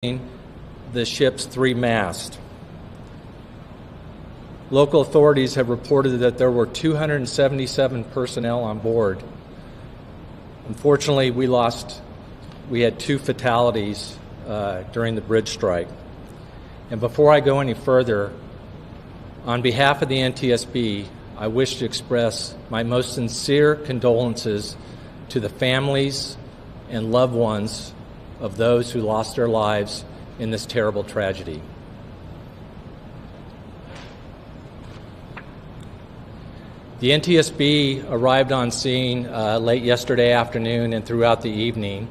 the ship's 3 masts. Local authorities have reported that there were 277 personnel on board. Unfortunately, we had 2 fatalities during the bridge strike. And before I go any further, on behalf of the NTSB, I wish to express my most sincere condolences to the families and loved ones of those who lost their lives in this terrible tragedy. The NTSB arrived on scene late yesterday afternoon and throughout the evening,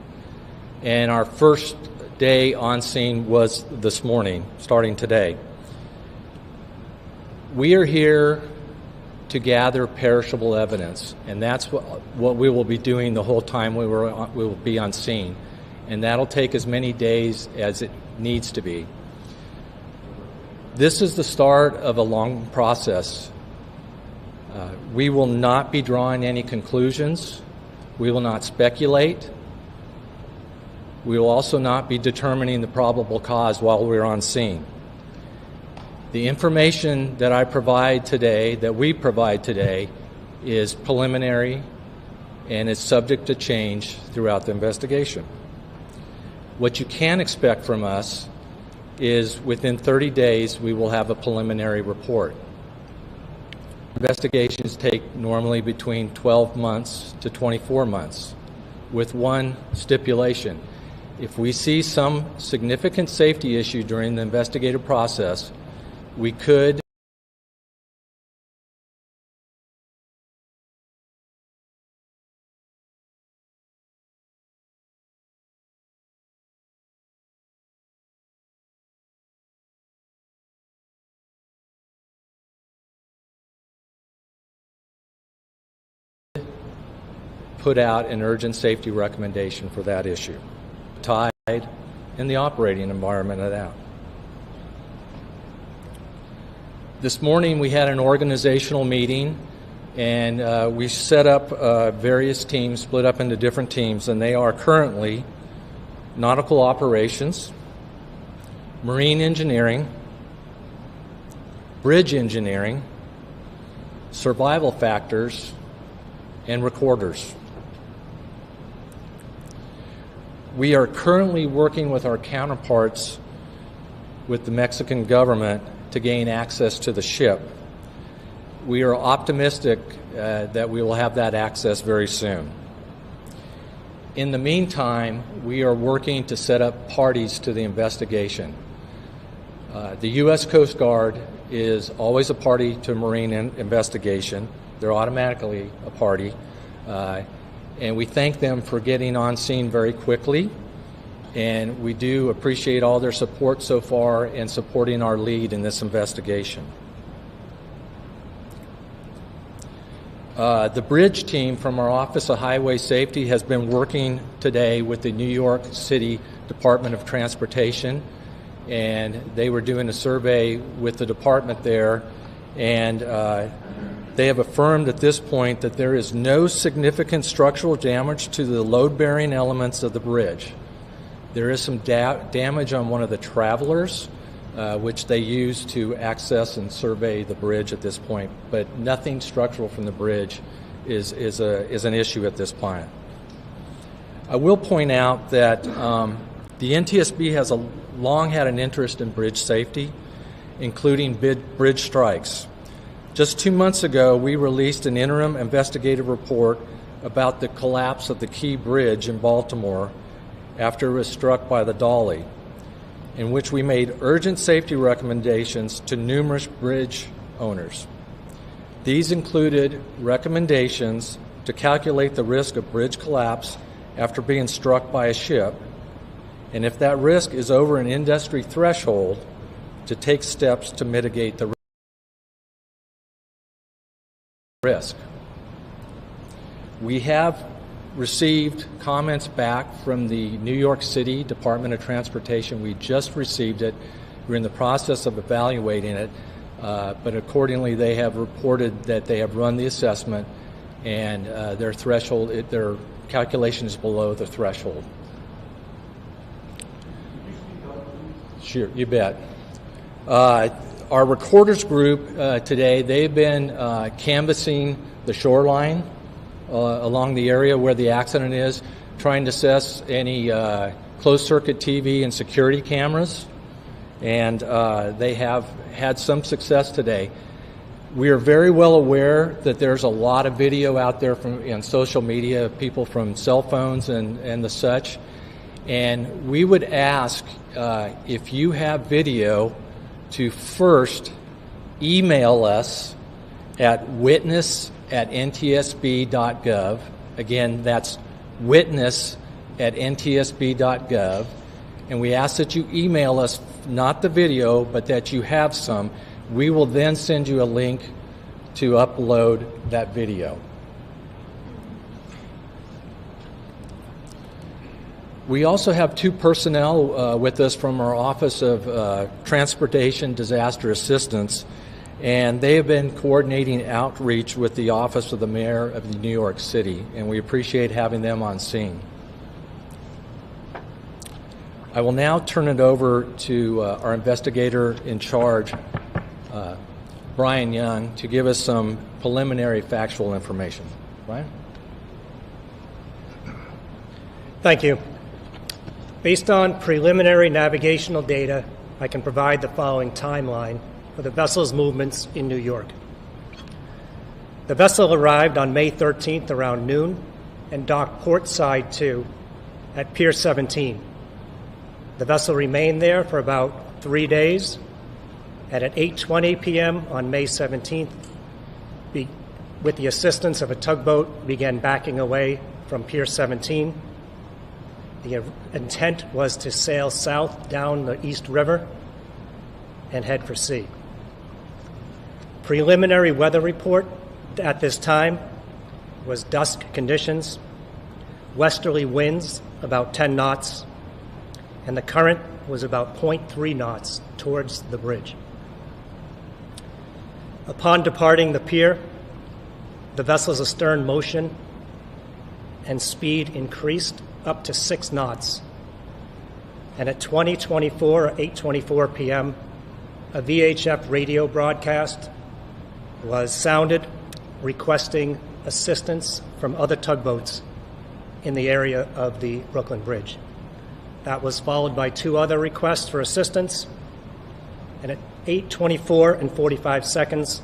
and our first day on scene was this morning, starting today. We are here to gather perishable evidence, and that's what we will be doing the whole time we will be on scene, and that'll take as many days as it needs to be. This is the start of a long process. We will not be drawing any conclusions. We will not speculate. We will also not be determining the probable cause while we're on scene. The information that I provide today, that we provide today, is preliminary and is subject to change throughout the investigation. What you can expect from us is within 30 days we will have a preliminary report. Investigations take normally between 12 months to 24 months, with one stipulation. If we see some significant safety issue during the investigative process, we could put out an urgent safety recommendation for that issue, tied in the operating environment of that. This morning we had an organizational meeting, and we set up various teams, split up into different teams, and they are currently nautical operations, marine engineering, bridge engineering, survival factors, and recorders. We are currently working with our counterparts with the Mexican government to gain access to the ship. We are optimistic that we will have that access very soon. In the meantime, we are working to set up parties to the investigation. The U.S. Coast Guard is always a party to a marine investigation. They're automatically a party. And we thank them for getting on scene very quickly, and we do appreciate all their support so far in supporting our lead in this investigation. The bridge team from our Office of Highway Safety has been working today with the New York City Department of Transportation, and they were doing a survey with the department there, and they have affirmed at this point that there is no significant structural damage to the load-bearing elements of the bridge. There is some damage on one of the travelers, which they use to access and survey the bridge at this point, but nothing structural from the bridge is an issue at this point. I will point out that the NTSB has long had an interest in bridge safety, including bridge strikes. Just 2 months ago, we released an interim investigative report about the collapse of the Key Bridge in Baltimore after it was struck by the Dolly, in which we made urgent safety recommendations to numerous bridge owners. These included recommendations to calculate the risk of bridge collapse after being struck by a ship, and if that risk is over an industry threshold, to take steps to mitigate the risk. We have received comments back from the New York City Department of Transportation. We just received it. We're in the process of evaluating it, but accordingly they have reported that they have run the assessment and their threshold, calculation is below the threshold. Sure, you bet. Our recorders group today, they've been canvassing the shoreline along the area where the accident is, trying to assess any closed-circuit TV and security cameras, and they have had some success today. We are very well aware that there's a lot of video out there in social media, people from cell phones and the such, and we would ask if you have video to first email us at witness@ntsb.gov. Again, that's witness@ntsb.gov. And we ask that you email us not the video, but that you have some. We will then send you a link to upload that video. We also have two personnel with us from our Office of Transportation Disaster Assistance, and they have been coordinating outreach with the Office of the Mayor of New York City, and we appreciate having them on scene. I will now turn it over to our investigator in charge, Brian Young, to give us some preliminary factual information. Brian? Thank you. Based on preliminary navigational data, I can provide the following timeline for the vessel's movements in New York. The vessel arrived on May 13th around noon and docked port side 2 at Pier 17. The vessel remained there for about 3 days, and at 8:20 p.m. on May 17th, with the assistance of a tugboat, began backing away from Pier 17. The intent was to sail south down the East River and head for sea. Preliminary weather report at this time was dusk conditions, westerly winds about 10 knots, and the current was about 0.3 knots towards the bridge. Upon departing the pier, the vessel's astern motion and speed increased up to 6 knots. And at 20:24 or 8:24 p.m., a VHF radio broadcast was sounded requesting assistance from other tugboats in the area of the Brooklyn Bridge. That was followed by 2 other requests for assistance, and at 8:24 and 45 seconds,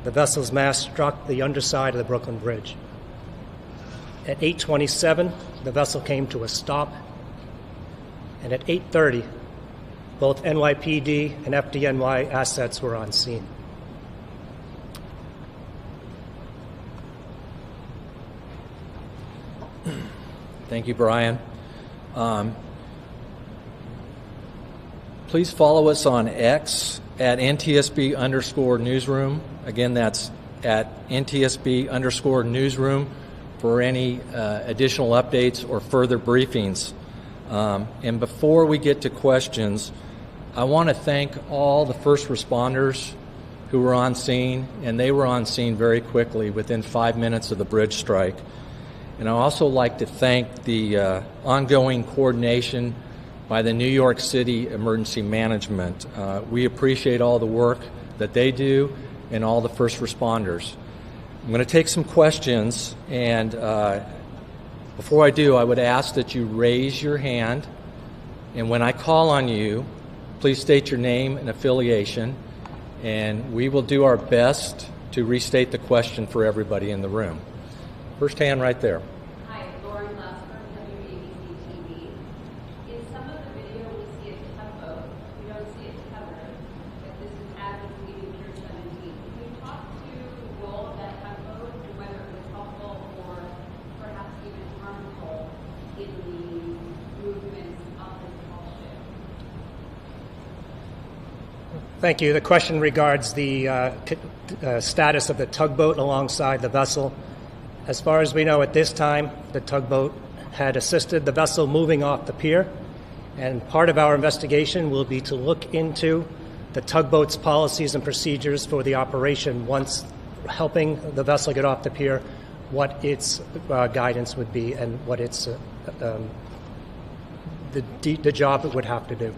the vessel's mast struck the underside of the Brooklyn Bridge. At 8:27, the vessel came to a stop, and at 8:30, both NYPD and FDNY assets were on scene. Thank you, Brian. Please follow us on X at NTSB_newsroom. Again, that's at NTSB_newsroom for any additional updates or further briefings. And before we get to questions, I want to thank all the first responders who were on scene, and they were on scene very quickly within 5 minutes of the bridge strike. And I'd also like to thank the ongoing coordination by the New York City Emergency Management. We appreciate all the work that they do and all the first responders. I'm going to take some questions, and before I do, I would ask that you raise your hand, and when I call on you, please state your name and affiliation, and we will do our best to restate the question for everybody in the room. First hand right there. Hi, Lauren Glassberg, WABC TV. In some of the video, we see a tugboat. We don't see it covered, but this is as it's leaving Pier 17. Can you talk to the role of that tugboat and whether it was helpful or perhaps even harmful in the movements of the tall ship? Thank you. The question regards the status of the tugboat alongside the vessel. As far as we know at this time, the tugboat had assisted the vessel moving off the pier, and part of our investigation will be to look into the tugboat's policies and procedures for the operation once helping the vessel get off the pier, what its guidance would be and what its the job it would have to do.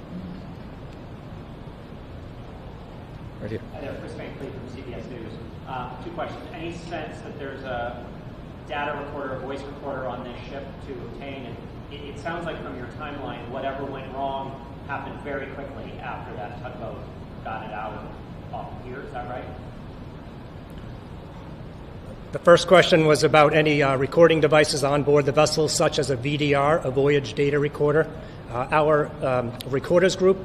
Right here. Hi there, Chris Van Cleave from CBS News. Two questions. Any sense that there's a data recorder, a voice recorder on this ship to obtain? And it sounds like from your timeline, whatever went wrong happened very quickly after that tugboat got it out off the pier. Is that right? The first question was about any recording devices on board the vessel, such as a VDR, a voyage data recorder. Our recorders group,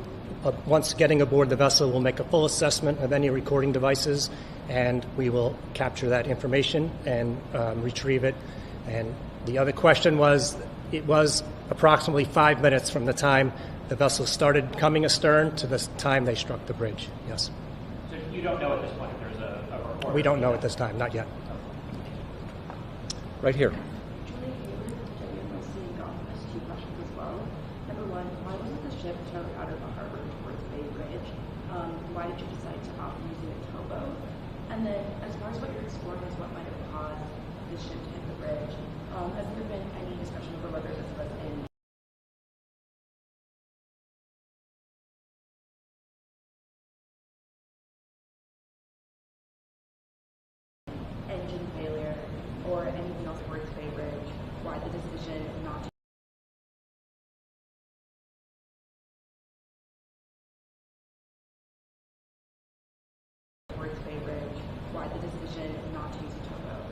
once getting aboard the vessel, will make a full assessment of any recording devices, and we will capture that information and retrieve it. And the other question was, it was approximately 5 minutes from the time the vessel started coming astern to the time they struck the bridge. Yes. So you don't know at this point if there's a recorder? We don't know at this time, not yet. Right here. Julie Hayward, WNYC, got us two questions as well. Number one, why wasn't the ship towed out of the harbor towards Bay Bridge? Why did you decide to opt using a towboat? And then, as far as what you're exploring is what might have caused the ship to hit the bridge, has there been any discussion over whether this was an engine failure or anything else towards Bay Bridge? Why the decision not to towards Bay Bridge? Why the decision not to use a towboat?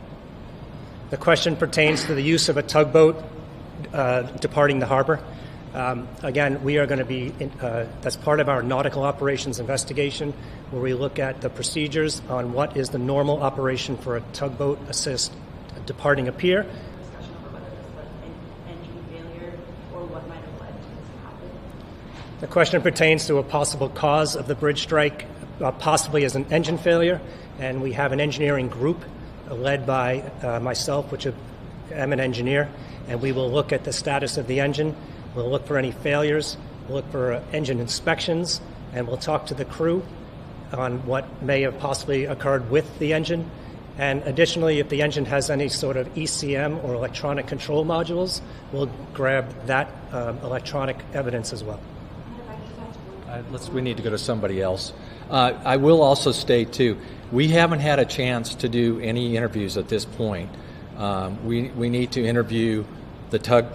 The question pertains to the use of a tugboat departing the harbor. Again, we are going to be, that's part of our nautical operations investigation, where we look at the procedures on what is the normal operation for a tugboat assist departing a pier. Discussion over whether this was an engine failure or what might have led to this happen. The question pertains to a possible cause of the bridge strike, possibly as an engine failure, and we have an engineering group led by myself, which am an engineer, and we will look at the status of the engine. We'll look for any failures, we'll look for engine inspections, and we'll talk to the crew on what may have possibly occurred with the engine. And additionally, if the engine has any sort of ECM or electronic control modules, we'll grab that electronic evidence as well. We need to go to somebody else. I will also state, too, we haven't had a chance to do any interviews at this point. We need to interview the tugboat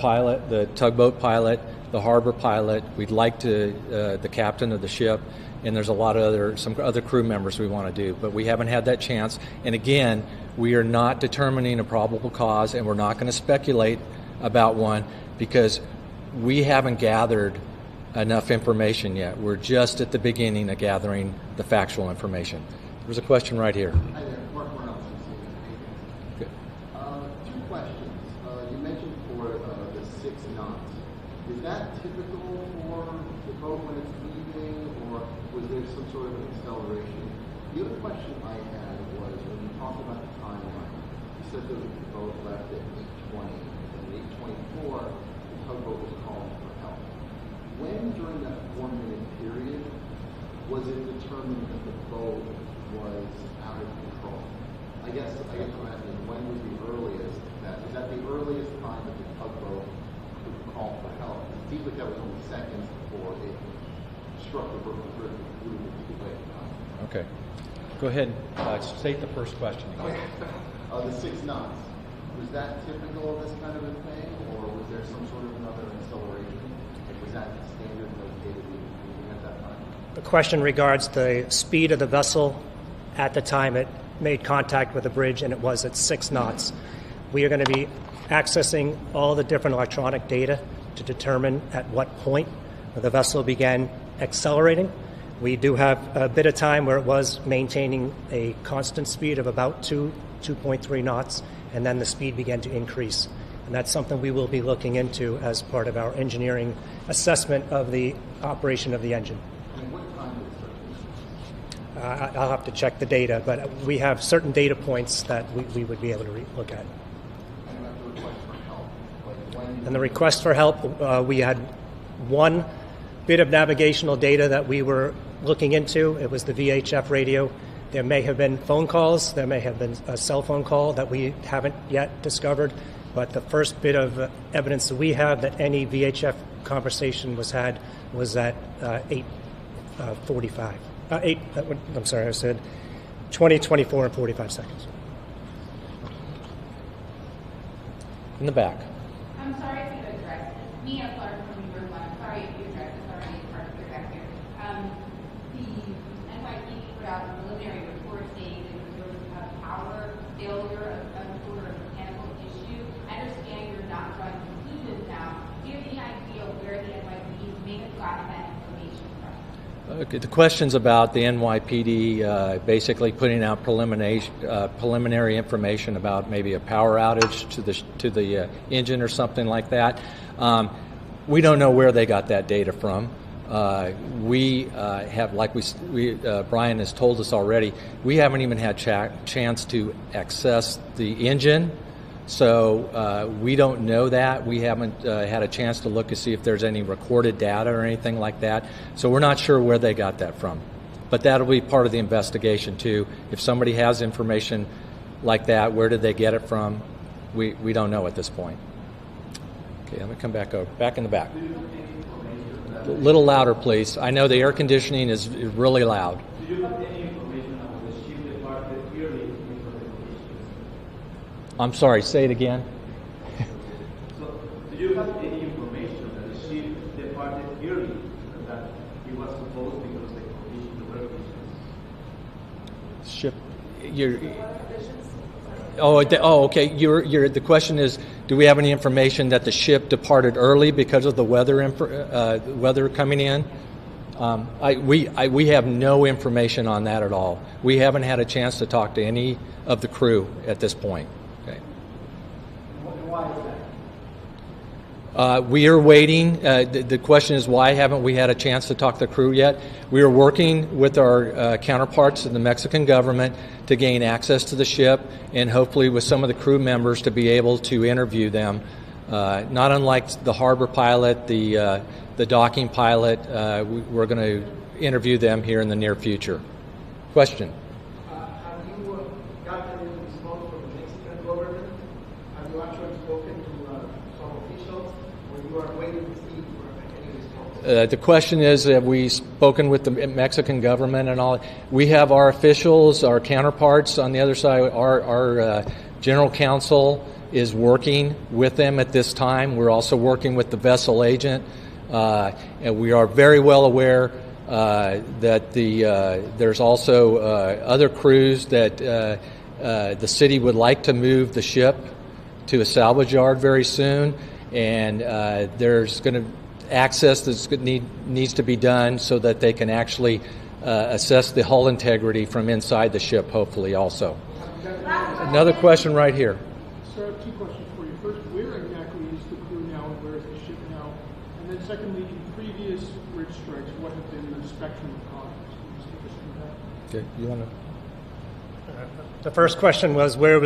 pilot, the harbor pilot. We'd like to the captain of the ship, and there's a lot of some other crew members we want to do, but we haven't had that chance. And again, we are not determining a probable cause, and we're not going to speculate about one because we haven't gathered enough information yet. We're just at the beginning of gathering the factual information. There's a question right here. Hi there, Mark Reynolds from CBS. Good. Two questions. You mentioned for the 6 knots. Is that typical for the boat when it's leaving, or was there some sort of an acceleration? The other question I had was when you talked about the timeline, you said that the boat left at 8:20, and at 8:24, the tugboat was calling for help. When during that 4-minute period was it determined that the boat was out of control? I guess I'm asking, when was the earliest is that the earliest time that the tugboat could call for help? It seems like that was only seconds before it struck the bridge and flew too late. Okay. Go ahead. State the first question again. The 6 knots. Was that typical of this kind of a thing, or was there some sort of another acceleration? Was that standard data we were using at that time? The question regards the speed of the vessel at the time it made contact with the bridge, and it was at 6 knots. We are going to be accessing all the different electronic data to determine at what point the vessel began accelerating. We do have a bit of time where it was maintaining a constant speed of about 2.3 knots, and then the speed began to increase. And that's something we will be looking into as part of our engineering assessment of the operation of the engine. I'll have to check the data, but we have certain data points that we would be able to look at. And the request for help, we had one bit of navigational data that we were looking into. It was the VHF radio. There may have been phone calls. There may have been a cell phone call that we haven't yet discovered. But the first bit of evidence that we have that any VHF conversation was had was at 8:45. I'm sorry, I said 2024 and 45 seconds. In the back. I'm sorry if you addressed this. Mia Clark from New York One. I'm sorry if you addressed this already. It's hard to clear back here. The NYPD put out a preliminary report saying that there was a power failure of some sort of mechanical issue. I understand you're not drawing conclusions now. Do you have any idea where the NYPD may have gotten that information from? Okay, the question's about the NYPD basically putting out preliminary information about maybe a power outage to the engine or something like that. We don't know where they got that data from. We have, like Brian has told us already, we haven't even had chance to access the engine. So we don't know that. We haven't had a chance to look to see if there's any recorded data or anything like that. So we're not sure where they got that from. But that'll be part of the investigation too. If somebody has information like that, where did they get it from? We don't know at this point. Okay, let me come back over. Back in the back. A little louder, please. I know the air conditioning is really loud. Do you have any information on the ship departed early before the conditions? I'm sorry, say it again. So, do you have any information that the ship departed early that it was supposed because the conditions, the weather conditions? Ship, okay. The question is, do we have any information that the ship departed early because of the weather coming in? We have no information on that at all. We haven't had a chance to talk to any of the crew at this point. Okay. Why is that? We are waiting. The question is, why haven't we had a chance to talk to the crew yet? We are working with our counterparts in the Mexican government to gain access to the ship, and hopefully with some of the crew members to be able to interview them. Not unlike the harbor pilot, the docking pilot, we're going to interview them here in the near future. Question? Have you gotten any response from the Mexican government? Have you actually spoken to some officials, or you are waiting to see for any response? The question is, have we spoken with the Mexican government and all? We have our officials, our counterparts on the other side. Our general counsel is working with them at this time. We're also working with the vessel agent, and we are very well aware that there's also other crews that the city would like to move the ship to a salvage yard very soon, and there's going to access that needs to be done so that they can actually assess the hull integrity from inside the ship, hopefully also. Another question right here. Sir, I have two questions for you. First, where exactly is the crew now and where is the ship now? And then secondly, in previous bridge strikes, what have been the spectrum of causes? Can you just take us through that? Okay, you want to? The first question was, where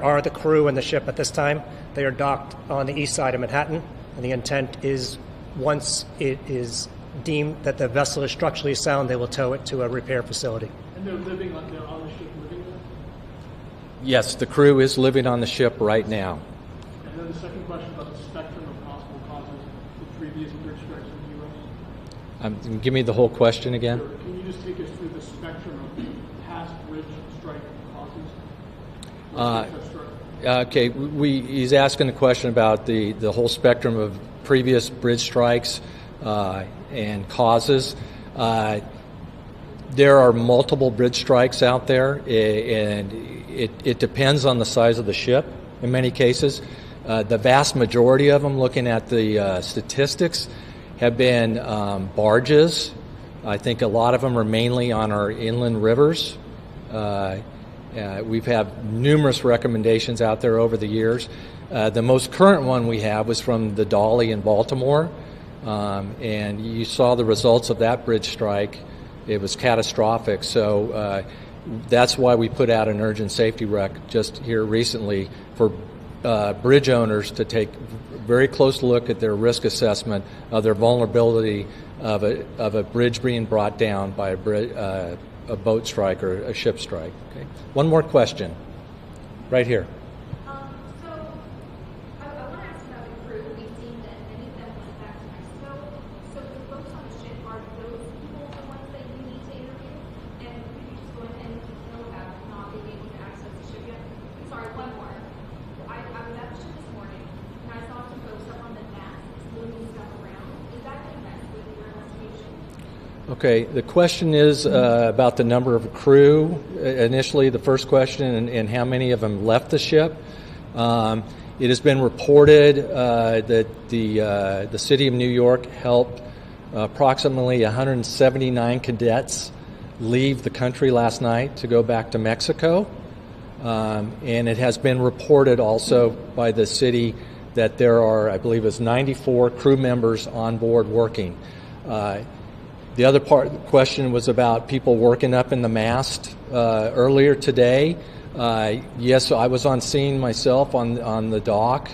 are the crew and the ship at this time? They are docked on the east side of Manhattan, and the intent is, once it is deemed that the vessel is structurally sound, they will tow it to a repair facility. And they're on the ship living there? Yes, the crew is living on the ship right now. And then the second question about the spectrum of possible causes of previous bridge strikes in the U.S.? Give me the whole question again. Sure. Can you just take us through the spectrum of past bridge strike causes? Okay, he's asking a question about the whole spectrum of previous bridge strikes and causes. There are multiple bridge strikes out there, and it depends on the size of the ship in many cases. The vast majority of them, looking at the statistics, have been barges. I think a lot of them are mainly on our inland rivers. We've had numerous recommendations out there over the years. The most current one we have was from the Dolly in Baltimore, and you saw the results of that bridge strike. It was catastrophic, so that's why we put out an urgent safety rec just here recently for bridge owners to take a very close look at their risk assessment of their vulnerability of a bridge being brought down by a boat strike or a ship strike. Okay. One more question, right here. So, I want to ask about the crew. We've seen that many of them went back to Mexico. So, the folks on the ship, are those people the ones that you need to interview? Okay, the question is about the number of crew. Initially, the first question, and how many of them left the ship. It has been reported that the City of New York helped approximately 179 cadets leave the country last night to go back to Mexico. And it has been reported also by the city that there are, I believe it's 94 crew members on board working. The other part of the question was about people working up in the mast earlier today. Yes, I was on scene myself on the dock.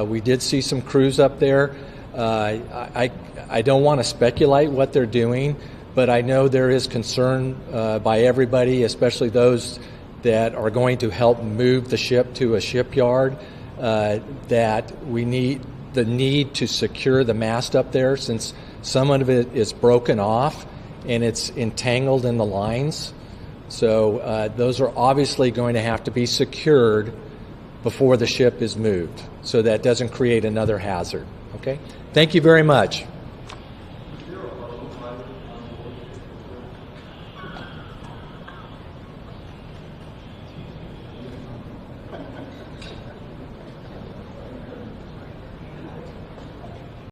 We did see some crews up there. I don't want to speculate what they're doing, but I know there is concern by everybody, especially those that are going to help move the ship to a shipyard, that we need to secure the mast up there, since some of it is broken off and it's entangled in the lines. So those are obviously going to have to be secured before the ship is moved, so that doesn't create another hazard. Okay? Thank you very much.